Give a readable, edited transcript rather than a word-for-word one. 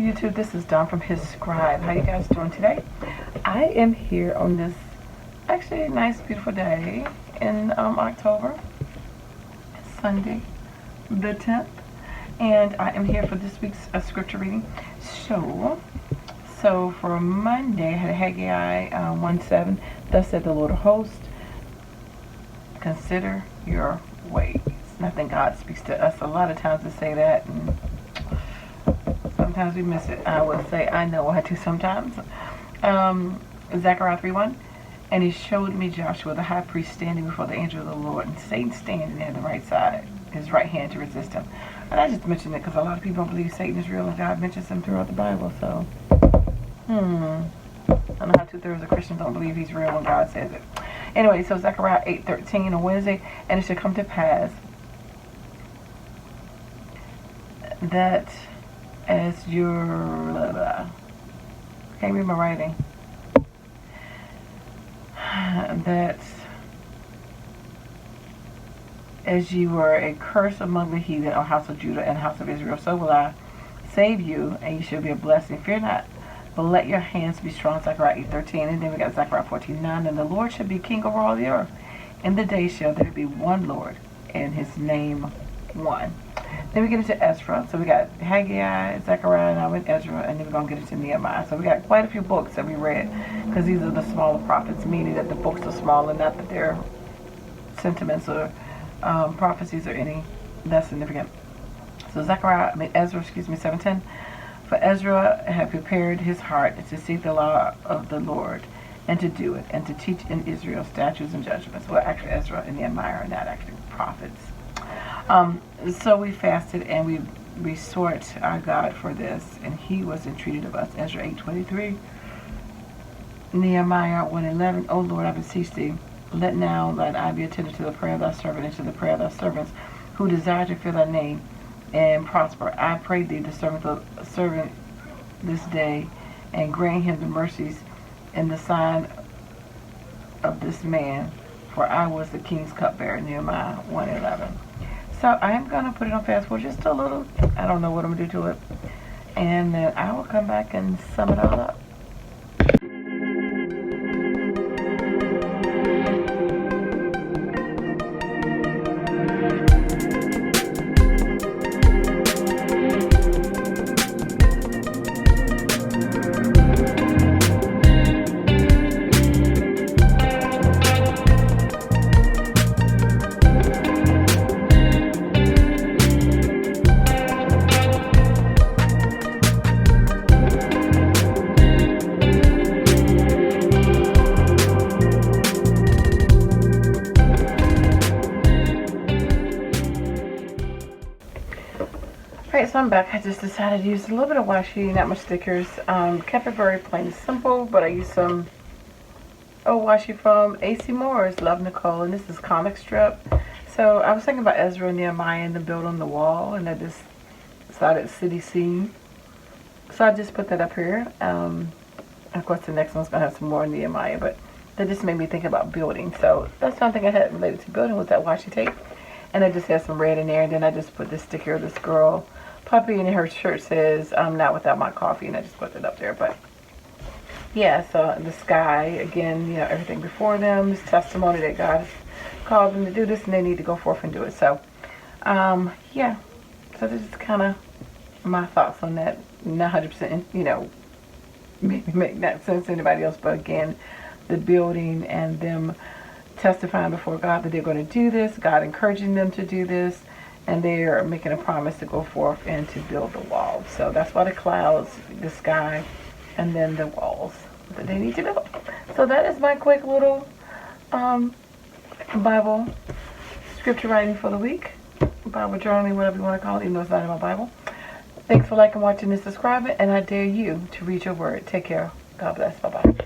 YouTube, this is Dawn from hzscribe. How you guys doing today? I am here on this actually nice beautiful day in October, Sunday the 10th, and I am here for this week's scripture reading. So for Monday I had Haggai 1:7. Thus said the Lord of hosts, consider your ways. And I think God speaks to us a lot of times to say that, and sometimes we miss it. I will say I know I do sometimes. Zechariah 3:1. And he showed me Joshua the high priest standing before the angel of the Lord, and Satan standing at the right side, his right hand to resist him. And I just mentioned it because a lot of people don't believe Satan is real, and God mentions him throughout the Bible. So, I don't know how 2/3 of Christians don't believe he's real when God says it. Anyway, so Zechariah 8:13 on Wednesday, and it shall come to pass that as your can't read my writing. That as you were a curse among the heathen, O house of Judah and house of Israel, so will I save you, and you shall be a blessing. Fear not, but let your hands be strong. Zechariah 8:13, and then we got Zechariah 14:9. And the Lord shall be king over all the earth. In the day shall there be one Lord, and his name one. Then we get into Ezra. So we got Haggai, Zechariah, now with Ezra, and then we're going to get into Nehemiah. So we got quite a few books that we read, because these are the smaller prophets, meaning that the books are small and not that their sentiments or prophecies are any less significant. So Ezra 7:10. For Ezra had prepared his heart to seek the law of the Lord, and to do it, and to teach in Israel statutes and judgments. Well, actually Ezra and Nehemiah are not actually prophets. So we fasted and we besought our God for this, and he was entreated of us. Ezra 8:23. Nehemiah 1:11. O Lord, I beseech thee, let I be attentive to the prayer of thy servant, and to the prayer of thy servants who desire to fear thy name and prosper. I pray thee, the servant this day, and grant him the mercies and the sign of this man, for I was the king's cupbearer. Nehemiah 1:11. So I am going to put it on fast forward just a little. I don't know what I'm going to do to it. And then I will come back and sum it all up. Alright, so I'm back. I just decided to use a little bit of washi, not much stickers. Kept it very plain and simple, but I used some washi from AC Moore's Love Nicole, and this is comic strip. So I was thinking about Ezra and Nehemiah and the build on the wall, and I just decided city scene. So I just put that up here. Of course, the next one's gonna have some more Nehemiah, but that just made me think about building. So that's something I had related to building with that washi tape, and I just had some red in there, and then I just put this sticker of this girl puppy, and her shirt says "I'm not without my coffee," and I just put it up there. But yeah, so the sky again, you know, everything before them is testimony that God has called them to do this, and they need to go forth and do it. So yeah, so this is kind of my thoughts on that. Not 100%, you know, maybe make that sense to anybody else, but again, the building and them testifying before God that they're going to do this, God encouraging them to do this, and they're making a promise to go forth and to build the walls. So that's why the clouds, the sky, and then the walls that they need to build. So that is my quick little Bible scripture writing for the week. Bible journaling, whatever you want to call it, even though it's not in my Bible. Thanks for liking, watching, and subscribing, and I dare you to read your word. Take care. God bless. Bye-bye.